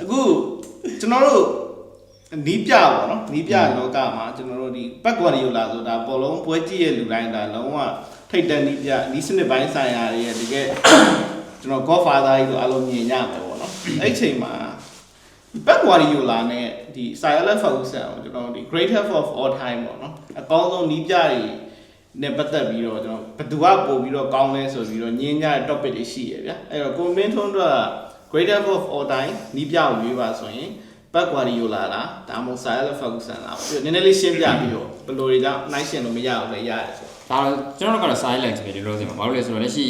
အခုကျွန်တော်တို့နီးပြပေါ့နော်နီးပြလောကမှာကျွန်တော်တို့ဒီဘက်ကွာရီယိုလာဆိုတာပေါ်လုံးပွဲကြည့်ရဲ့လူတိုင်းဒါလုံးဝထိတ်တန့်နီးပြနီးစနစ်ပိုင်းဆိုင်ရာတွေရဲ့တကယ်ကျွန်တော် Godfather ကြီးဆိုအလုံးမြင်ရမယ်ပေါ့နော်အဲ့ချိန်မှာဘက်ကွာရီယိုလာနဲ့ဒီ Silent Ferguson ကိုကျွန်တော်ဒီ greatest of all time ပေါ့နော်အကောင်းဆုံးနီးပြတွေနဲ့ပတ်သက်ပြီးတော့ကျွန်တော်ဘယ်သူကပို့ပြီးတော့ကောင်းလဲဆိုပြီးတော့ညင်းကြတဲ့ topic တွေရှိရဗျာအဲ့တော့ကိုမင်းထွန်းတို့က greatest of all time နီးပြကိုရွေးပါဆိုရင်ဘက်ကွာရီယိုလာလားဒါမှမဟုတ် Silent Ferguson လားပြီးတော့နည်းနည်းလေးရှင်းပြပြီးတော့ဘယ်လိုတွေကြောင့်နိုင်ရှင်လို့မရအောင်လည်းရတယ်ဆိုဒါကျွန်တော်တို့ကတော့ silence ပဲဒီလိုဆိုမှာဘာလို့လဲဆိုတော့လက်ရှိ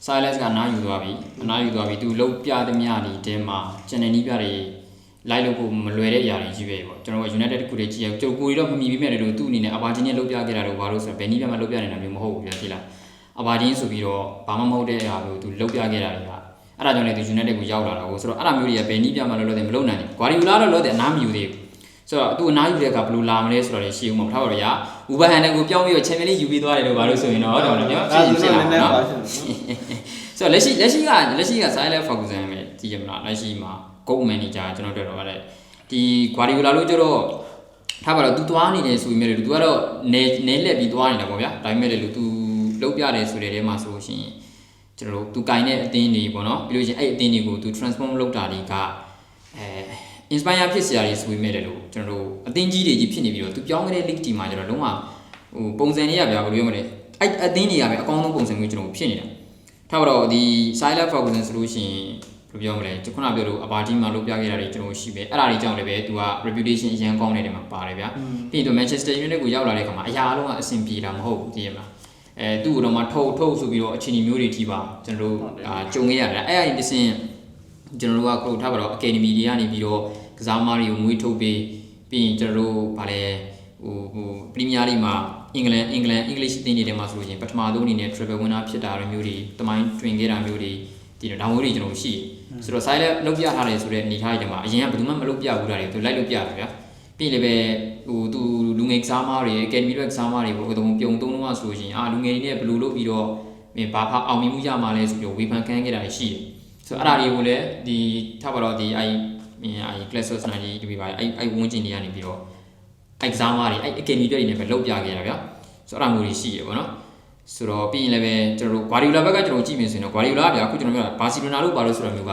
silence ကနားယူသွားပြီသူလုံးပြသမျှတွေတင်းမှာ channel နီးပြတွေလိုက်လို့ကိုမလွယ်တဲ့အရာတွေကြီးပဲပေါ့ကျွန်တော်က United တခုတည်းကြည့်ရကျွန်တော်ကိုရီတော့မမီပြီးမဲ့တယ်လို့သူ့အနေနဲ့ Aberdeen နဲ့လုပ်ပြခဲ့တာတော့ဘာလို့ဆိုတော့ဘယ်နီးပြမှာလုပ်ပြနေတာမျိုးမဟုတ်ဘူးပြသိလား Aberdeen ဆိုပြီးတော့ဘာမှမဟုတ်တဲ့အရာမျိုးသူလုပ်ပြခဲ့တာတွေကအဲ့ဒါကြောင့်လည်းသူ United ကိုရောက်လာတာကိုဆိုတော့အဲ့ဒါမျိုးတွေကဘယ်နီးပြမှာလို့တယ်မလုပ်နိုင်ဘူး Guardiola တော့လို့တယ်အနားမယူသေးဘူးဆိုတော့သူအနားယူတဲ့အခါဘယ်လိုလာမလဲဆိုတော့လည်းရှိဦးမှာမထားပါတော့ရာဥပဟန်နဲ့ကိုပြောင်းပြီးတော့ Champions League ယူပြီးသွားတယ်လို့ဘာလို့ဆိုရင်တော့တော်တော်ပြောဖြစ်လာနော်ဆိုတော့လက်ရှိက Silent Ferguson ပဲကြည့်ရမလားလက်ရှိမှာ goal manager ကျွန်တော်တွေ့တော့ဗါတဲ့ဒီ Guardiola လို့ကျတော့ထားပါတော့ तू သွားနေတယ်ဆိုပြီးမြဲတယ် तू ကတော့နေလက်ပြီးသွားနေတာပေါ့ဗျာဒါပေမဲ့လည်း तू လောက်ပြတယ်ဆိုတဲ့ထဲမှာဆိုလို့ရှိရင်ကျွန်တော်တို့ तू ကင်တဲ့အသင်းတွေပေါ့နော်ပြီးလို့ရှိရင်အဲ့အသင်းတွေကို तू transform လုပ်တာတွေကinspire ဖြစ်စရာတွေဆိုပြီးမြဲတယ်လို့ကျွန်တော်တို့အသင်းကြီးတွေကြီးဖြစ်နေပြီးတော့ तू ပြောင်းခဲ့တဲ့ league team မှာကျတော့လုံးဝဟိုပုံစံတွေကဗျာဘယ်လိုပြောမလဲအဲ့အသင်းတွေကပဲအကောင်းဆုံးပုံစံမျိုးကျွန်တော်ဖြစ်နေတာထားပါတော့ဒီ Silent Ferguson ဆိုလို့ရှိရင်ဘယ်လိုပြောမလဲခုနပြောလို့ Aberdeen မှာလုပ်ပြခဲ့တာတွေကျွန်တော်ရှိပဲအဲ့ဒါတွေကြောင့်လည်းပဲ तू က reputation အရင်ကောင်းနေတဲ့မှာပါတယ်ဗျာပြီးတော့ Manchester United ကိုရောက်လာတဲ့ခါမှာအရာအလုံးကအဆင်ပြေတာမဟုတ်ဘူးသိရမလားသူ့ကိုတော့မှထုတ်ဆိုပြီးတော့အခြေအနေမျိုးတွေထိပါကျွန်တော်တို့ကြုံခဲ့ရတယ်အဲ့အရင်တစ်ဆင့်ကျွန်တော်တို့ကခုထားပါတော့ Academy တွေကနေပြီးတော့ကစားသမားတွေကိုမွေးထုတ်ပြီးရင်ကျွန်တော်တို့ဗာလဲဟို Premier League မှာအင်္ဂလန် English အသင်းတွေထဲမှာဆိုလို့ရှိရင်ပထမဆုံးအနေနဲ့ triple winner ဖြစ်တာမျိုးတွေတမိုင်းတွင်ခဲ့တာမျိုးတွေဒီတော့ဒါမျိုးတွေကျွန်တော်ရှိဆိုတော့ Silent လုပ်ပြထားတယ်ဆိုတဲ့အနေထားတွေမှာအရင်ကဘယ်သူမှမလုပ်ပြဘူးတာတွေသူလိုက်လုပ်ပြတယ်ဗျာပြီးလည်းပဲဟိုသူလူငယ်ကစားသမားတွေ Academy တွေကစားသမားတွေဘို့တုံးပြုံတုံးတော့ဆိုလို့ရှိရင်လူငယ်တွေနဲ့ဘယ်လိုလုပ်ပြီးတော့ဘာဖအောင်မြင်မှုရမှာလဲဆိုပြီးဝေဖန်ခံခဲ့တာရှိတယ်ဆိုတော့အဲ့ဒါတွေကိုလည်းဒီထားပါတော့ဒီအဲ့ Classes 90ဒီပါအဲ့ဝန်းကျင်တွေကနေပြီးတော့အဲ့ကစားသမားတွေအဲ့ Academy တွေနဲ့ပဲလုပ်ပြခဲ့တာဗျာဆိုတော့အဲ့ဒါမျိုးတွေရှိရပေါ့နော်ဆိုတော့ပြီးရင်လည်းပဲကျွန်တော်တို့ Guardiola ဘက်ကကျွန်တော်ကြည့်မြင်ဆိုရင်တော့ Guardiola ဗျာအခုကျွန်တော်ပြောတာ Barcelona လို့ပါလို့ဆိုတော့မျိုးက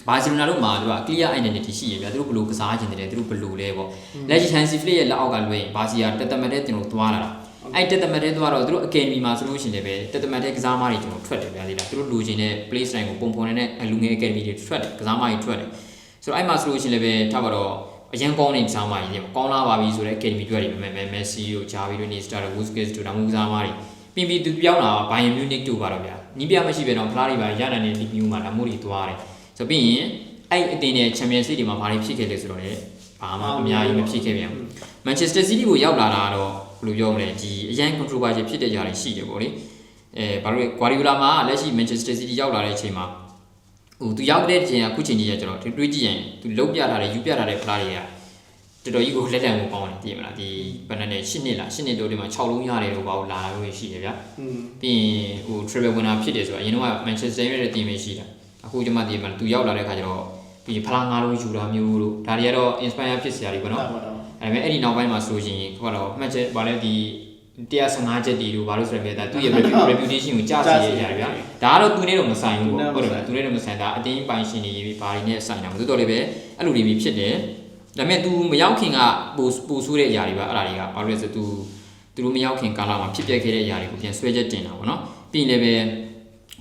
Barcelona လို့မှာသူက clear identity ရှိရဗျာသူတို့ဘယ်လိုကစားခြင်းတယ်သူတို့ဘယ်လိုလဲပေါ့လက်ရှိ Hansi Flick ရဲ့လက်အောက်ကလွှဲရင် Barca တက်တက်မတ်တဲ့ကျွန်တော်သွားလာတာအဲ့တက်တက်မတ်တဲ့သွားတော့သူတို့ Academy မှာဆိုလို့ရှိရင်လည်းပဲတက်တက်မတ်တဲ့ကစားသမားတွေကျွန်တော်ထွက်တယ်ဗျာဒီလားသူတို့လိုချင်တဲ့ play style ကိုပုံဖော်နေတဲ့လူငယ် Academy တွေထွက်တယ်ကစားသမားတွေထွက်တယ်ဆိုတော့အဲ့မှာဆိုလို့ရှိရင်လည်းပဲထားပါတော့အရင်ကောင်းနေကစားသမားကြီးတွေကောင်းလာပါပြီဆိုတဲ့ Academy တွေတွေပဲ Messi တို့ Xavi တို့ Iniesta တို့ Busquets တို့ဒါမျိုးကစားသမားတွေပြီးသူပြောင်းလာဘိုင်ယန်မြူနစ်တို့ပါတော့ဗျာနီးပြမရှိပဲတော့ဖလားတွေပါရနိုင်တဲ့ဒီမျိုးမှာဒါမျိုးတွေသွားတယ်ဆိုပြီးရင်အဲ့အတင်းနဲ့ Champions League တွေမှာဘာတွေဖြစ်ခဲ့လဲဆိုတော့လေဘာမှအများကြီးမဖြစ်ခဲ့ပြန်ဘူး Manchester City ကိုရောက်လာတာတော့ဘယ်လိုပြောမလဲဒီအရင် controversy ဖြစ်တဲ့ຢာတွေရှိတယ်ပေါ့လေဘာလို့ Guardiola မှာလက်ရှိ Manchester City ရောက်လာတဲ့အချိန်မှာဟိုသူရောက်တဲ့ချိန်ကခုချိန်ကြီးကကျွန်တော်တွေးကြည့်ရင်သူလုံးပြထားတယ်ယူပြထားတဲ့ဖလားတွေကတော်တော်ကြီးကိုလက်လံကိုပေါင်းတယ်သိရမလားဒီဘယ်နဲ့8နှစ်လား8နှစ်တိုးဒီမှာ6လုံးရတယ်လို့ဘာလို့လာတာမျိုးရှိတယ်ဗျာပြီးရင်ဟို triple winner ဖြစ်တယ်ဆိုတာအရင်တော့ Manchester United ရဲ့ team ပဲရှိတာအခုကျမှဒီမှာသူရောက်လာတဲ့ခါကျတော့ပြီးဖလား9လုံးယူတာမျိုးတို့ဒါတွေကတော့ inspire ဖြစ်စရာတွေပေါ့နော်ဒါပေမဲ့အဲ့ဒီနောက်ပိုင်းမှာဆိုရင်ခေါ်တော့မှတ်ချက်ဗာလဲဒီ115ချက်တီတို့ဘာလို့ဆိုရလဲဒါသူ့ရဲ့ reputation ကိုကြားစီရရတယ်ဗျာဒါကတော့သူနဲ့တော့မဆိုင်ဘူးပေါ့ဟုတ်တယ်သူနဲ့တော့မဆိုင်တာအတင်းပိုင်ရှင်တွေဘာတွေနဲ့ဆိုင်တာမသိတော့လည်းပဲအဲ့လိုတွေပြီးဖြစ်တယ်ဒါပေမဲ့ तू မရောက်ခင်ကပိုဆိုးတဲ့အရာတွေပါအဲ့ဒါတွေကဘာလို့လဲဆို तू တို့မရောက်ခင်ကာလမှာဖြစ်ပျက်ခဲ့တဲ့အရာတွေကိုပြန်ဆွဲချက်တင်တာပေါ့နော်ပြီးရင်လည်းပ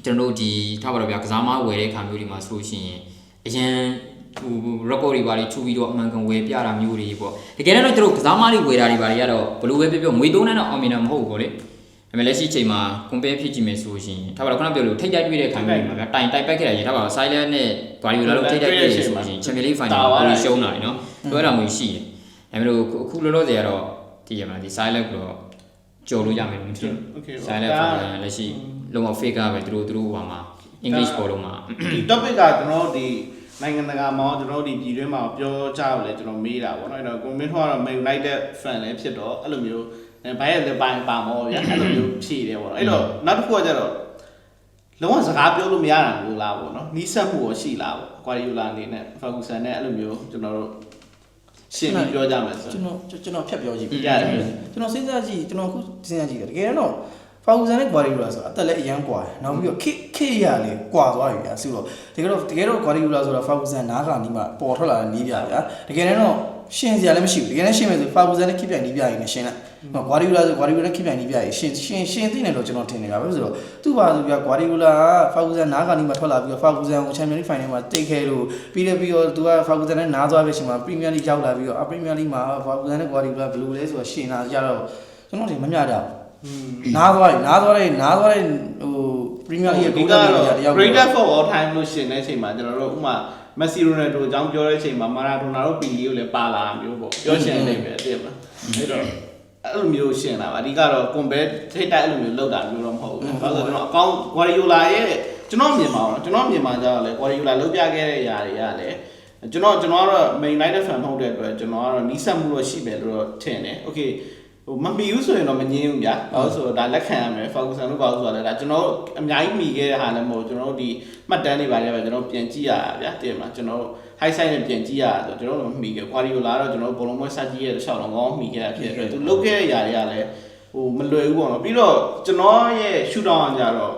ဲကျွန်တော်တို့ဒီထားပါတော့ဗျာကစားမဝယ်တဲ့ခါမျိုးတွေမှာဆိုလို့ရှိရင်အရန်ဟို record တွေပါတွေထူပြီးတော့အမှန်ကန်ဝယ်ပြတာမျိုးတွေပေါ့တကယ်တော့ကျွန်တော်ကစားမတွေဝယ်တာတွေပါတွေကတော့ဘလို့ပဲပြောငွေသုံးတဲ့တော့အောင်မြင်တာမဟုတ်ဘူးပေါ့လေဒါပေမဲ့လက်ရှိချိန်မှာ compare ဖြစ်ကြည့်မယ်ဆိုလို့ရှိရင်ထားပါတော့ခုနပြောလို့ထိတ်တိုက်တွေ့တဲ့ခါမျိုးတွေမှာဗျာတိုင်ပိုက်ခဲ့တာရေးထားပါတော့ Silent နဲ့ Guardiola လို့ထိတ်တိုက်တွေ့ရဆိုလို့ရှိရင် Champions League final ကိုရှုံးတာလေနော်ပြောတာမျိုးရှိတယ်ဒါပေမဲ့အခုလောလောဆယ်ကတော့တည်ရမှာဒီ Silent ကိုတော့ကြော်လို့ရမယ်လို့မထင်ဘူး Silent ကလက်ရှိလုံးဝ fake ပဲသူတို့ဟိုမှာ English ပေါ်တော့မှာဒီ topic ကကျွန်တော်ဒီနိုင်ငံတကာမှာကျွန်တော်ဒီပြည်တွင်းမှာပြောကြရလဲကျွန်တော်မေးတာပေါ့နော်အဲ့တော့ကိုမင်းထွန်းကတော့ Man United fan လည်းဖြစ်တော့အဲ့လိုမျိုးဘိုင်းရဲ့ပိုင်းပါမောဗျာအဲ့လိုမျိုးဖြည့်တယ်ပေါ့နော်အဲ့တော့နောက်တစ်ခုကကျတော့ လုံးဝစကားပြောလို့မရတာမျိုးလားပေါ့နော်နီးစပ်မှုရောရှိလားပေါ့ကွာရီယိုလာအနေနဲ့ဖာဂူဆန်နဲ့အဲ့လိုမျိုးကျွန်တော်တို့ရှင်းပြီးပြောကြမယ်ဆိုကျွန်တော်ဖြတ်ပြောကြည့်ပြရတယ်ကျွန်တော်စဉ်းစားကြည့်ကျွန်တော်အခုစဉ်းစားကြည့်တယ်တကယ်တော့ဖာဂူဆန်နဲ့ကွာရီယိုလာဆိုတာအသက်လည်းအရန်ကွာတယ်နောက်ပြီးတော့ခေရလေကွာသွားပြီဗျာဆိုတော့တကယ်တော့ကွာရီယိုလာဆိုတာဖာဂူဆန်နားကနေမှပေါ်ထွက်လာတဲ့နီးပြဗျာတကယ်တော့ရှင်းစရာလည်းမရှိဘူးတကယ်လည်းရှင်းမယ်ဆိုဖာဂူဆန်နဲ့ခိပြိုင်နီးပြရင်လည်းရှင်းလိုက်ကွာရီယိုလာဆိုကွာရီယိုလာခိပြိုင်နီးပြရင်ရှင်းသိနေတော့ကျွန်တော်ထင်နေတာပဲဆိုတော့သူ့ပါဆိုပြကွာရီယိုလာဖာဂူဆန်နားကနေမှထွက်လာပြီးတော့ဖာဂူဆန်ကိုချန်ပီယံလိဖိုင်နယ်မှာတိတ်ခဲလို့ပြီးတော့သူကဖာဂူဆန်နဲ့နားသွားပဲရှင်မှာပရီးမီယာလိရောက်လာပြီးတော့ပရီးမီယာလိမှာဖာဂူဆန်နဲ့ကွာရီယိုလာဘယ်လိုလဲဆိုတော့ရှင်းလာကြတော့ကျွန်တော်ထင်မမျှတော့နားသွားတဲ့ဟိုပရီးမီယာလိရဲ့ဂိုးကတော့ greatest for all time လို့ရှင်တဲ့အချိန်မှာကျွန်တော်တို့ဥမာမက်ဆီရိုနယ်ဒိုအကြောင်းပြောတဲ့အချိန်မှာမာရာဒိုနာတို့ပီလီကိုလည်းပါလာမျိုးပေါ့ပြောရှင်နေပဲတည်မလားအဲ့တော့အဲ့လိုမျိုးရှင်လာပါအဓိကတော့ compare ထိတ်တိုက်အဲ့လိုမျိုးလောက်တာမျိုးတော့မဟုတ်ဘူးဘာလို့လဲကျွန်တော်အကောင့် Guardiola ရဲ့ကျွန်တော်မြင်ပါတော့ကျွန်တော်မြင်ပါကြတော့လေ Guardiola လောက်ပြခဲ့တဲ့အရာတွေကလည်းကျွန်တော်ကတော့ Man United fan မဟုတ်တဲ့အတွက်ကျွန်တော်ကတော့နီးစပ်မှုတော့ရှိမယ်လို့တော့ထင်တယ် okay ဟိုမမီဘူးဆိုရင်တော့မငင်းဘူးဗျာဘာလို့ဆိုတော့ဒါလက်ခံရမယ် Ferguson တို့ဘာလို့ဆိုတော့လဲဒါကျွန်တော်အများကြီးမိခဲ့တဲ့ဟာလည်းမဟုတ်ကျွန်တော်တို့ဒီမှတ်တမ်းတွေပါလေပဲကျွန်တော်ပြန်ကြည့်ရတာဗျာတည်မလားကျွန်တော် high side နဲ့ပြန်ကြည့်ရတာဆိုကျွန်တော်တို့မိခဲ့ Guardiola တော့ကျွန်တော်တို့ဘောလုံးပွဲစကြည့်ရတဲ့6လုံးကောင်းမိခဲ့တာဖြစ်တယ်သူလုတ်ခဲ့တဲ့ຢာတွေကလည်းဟိုမလွယ်ဘူးပေါ့နော်ပြီးတော့ကျွန်တော်ရဲ့ shoot down ကြတော့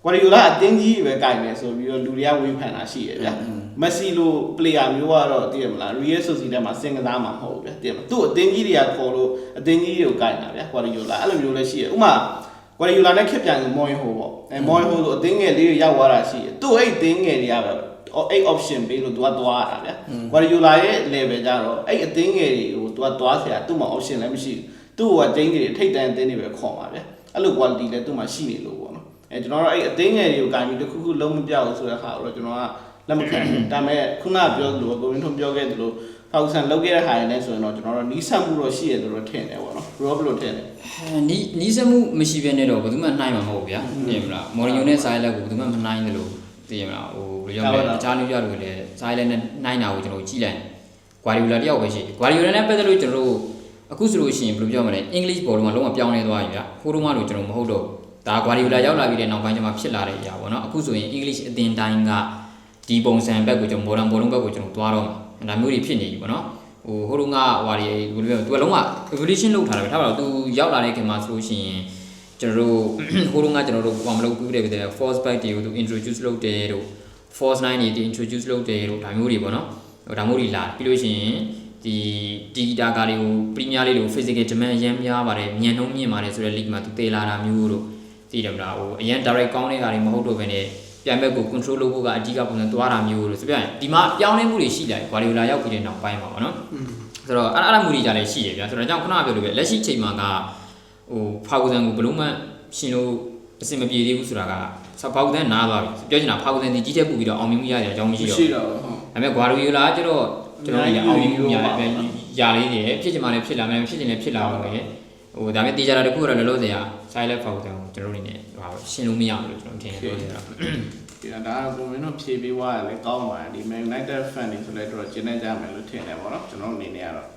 Guardiola အတင်းကြီးပဲကြိုင်နေဆိုပြီးတော့လူတွေကဝေဖန်တာရှိရဗျာမက်ဆီလို player မျိုးကတော့တည်မလား Real Sociedad မှာစင်ကစားမှာမဟုတ်ဘူးဗျာတည်မလားသူ့အတင်းကြီးတွေကခေါ်လို့အတင်းကြီးတွေကိုကြိုင်တာဗျာ Guardiola အဲ့လိုမျိုးလည်းရှိရဥမာ Guardiola နဲ့ခက်ပြန်မော်ရင်ဟိုပေါ့မော်ရင်ဟိုဆိုအတင်းငယ်လေးတွေရောက်သွားတာရှိရသူ့အဲ့အတင်းငယ်တွေကပဲအဲ့ option ပေးလို့သူကသွားရတာဗျာ Guardiola ရဲ့ level ကြတော့အဲ့အတင်းငယ်တွေကိုသူကသွားဆရာသူ့မှာ option လည်းမရှိဘူးသူ့ကတင်းကြီးတွေထိတ်တန်းအတင်းတွေပဲခေါ်မှာဗျာအဲ့လို quality လည်းသူ့မှာရှိနေလို့ပေါ့နော်ကျွန်တော်တို့အဲ့အတင်းငယ်တွေကိုဂိုင်းပြီးတစ်ခုခုလုံးမပြောက်ဘူးဆိုတဲ့ခါတော့ကျွန်တော်ကလက်မခံဘူးဒါပေမဲ့ခုနပြောသလိုကိုရင်းထုံပြောခဲ့သလိုဖောက်ဆန်လောက်ခဲ့တဲ့ဟာတွေနဲ့ဆိုရင်တော့ကျွန်တော်တို့နီးစပ်မှုတော့ရှိရတယ်လို့ထင်တယ်ပေါ့နော်ဘယ်လိုထင်လဲနီးစပ်မှုမရှိဘဲနဲ့တော့ဘယ်သူမှနှိုင်းမှာမဟုတ်ဘူးဗျာသိရမလားမော်ရီယိုနဲ့ဆိုင်လက်ကိုဘယ်သူမှမနှိုင်းတယ်လို့သိရမလားဟိုဘယ်လိုပြောလဲအခြားလူကြလို့လည်းဆိုင်လက်နဲ့နှိုင်းတာကိုကျွန်တော်ကြည့်လိုက်ဂွာဒီယိုလာတယောက်ပဲရှိတယ်ဂွာဒီယိုလာနဲ့ပတ်သက်လို့ကျွန်တော်တို့အခုဆိုလို့ရှိရင်ဘယ်လိုပြောမလဲအင်္ဂလိပ်ဘောလုံးကလုံးဝပြောင်းလဲသွားပြီဗျာဟိုတုန်းကလို့ကျွန်တော်မဟုတ်တော့ဒါဂွာဒီယိုလာရောက်လာပြီးတဲ့နောက်ပိုင်းကျမှဖြစ်လာတဲ့အရာပေါ့နော်အခုဆိုရင်အင်္ဂလိပ်အသင်းတိုင်းကဒီပုံစံဘက်ကိုကျွန်တော်မော်ဒန်ဘောလုံးဘက်ကိုကျွန်တော်သွားတော့မှာဒါမျိုးတွေဖြစ်နေပြီပေါ့နော်ဟိုတုန်းကဟွာတွေဘယ်လိုပြောသူကလုံးဝ evolution လုပ်ထားတာပဲထားပါတော့သူရောက်လာတဲ့ခင်မှာဆိုလို့ရှိရင်ကျွန်တော်တို့ဟိုတုန်းကကျွန်တော်တို့ဘာမလုပ်ဘူးတဲ့ force back တွေကိုသူ introduce လုပ်တယ်တို့ force 9တွေ introduce လုပ်တယ်တို့ဒါမျိုးတွေပေါ့နော်ဒါမျိုးတွေလာပြီးလို့ရှိရင်ဒီတာကာတွေကို premier လေးလို့ physical demand ရမ်းများပါတယ်ညံနှုံးမြင့်ပါတယ်ဆိုတဲ့ league မှာသူတေးလာတာမျိုးတို့သိတယ်မလားဟိုအရင် direct ကောင်းတဲ့ကာတွေမဟုတ်တော့ဘဲနဲ့ပြန်ဘက်ကို control လုပ်ဖို့ကအဓိကပုံစံသွားတာမျိုးလို့ဆိုပြရင်ဒီမှာပြောင်းလဲမှုတွေရှိလာတယ် Guardiola ရောက်ပြီးတဲ့နောက်ပိုင်းမှာပေါ့နော်ဆိုတော့အဲ့မှုတွေကြလည်းရှိရဗျာဆိုတော့ကြောင့်ခုနကပြောလို့ပဲလက်ရှိချိန်မှာကဟိုဖာဂူဆန်ကိုဘလုံးမှရှင်လို့အဆင်မပြေသေးဘူးဆိုတာကဖာဂူဆန်နားသွားပြီပြောချင်တာဖာဂူဆန်ဒီကြီးချက်ပူပြီးတော့အောင်မြင်မှုရတဲ့အကြောင်းမရှိတော့ဘူးဒါပေမဲ့ Guardiola ကျတော့ကျွန်တော်တို့အောင်မြင်မှုရလေးတွေဖြစ်ချင်မှလည်းဖြစ်လာမယ်ဖြစ်ချင်လည်းဖြစ်လာပါမယ်ဟိုဒါပေမဲ့တေချာတာတခုကတော့လောလောဆယ်က silent ဖာဂူဆန်ကိုကျွန်တော်တို့အနေနဲ့ဟိုရှင်းလို့မရဘူးလို့ကျွန်တော်ထင်တယ်ပြောနေတာဒီဒါကပုံမင်းတို့ဖြေပေးသွားတယ်လေကောင်းပါတယ်ဒီ Man United fan တွေဆိုလည်းတော့ကျင်းနေကြမယ်လို့ထင်တယ်ပေါ့နော်ကျွန်တော်အနေနဲ့ကတော့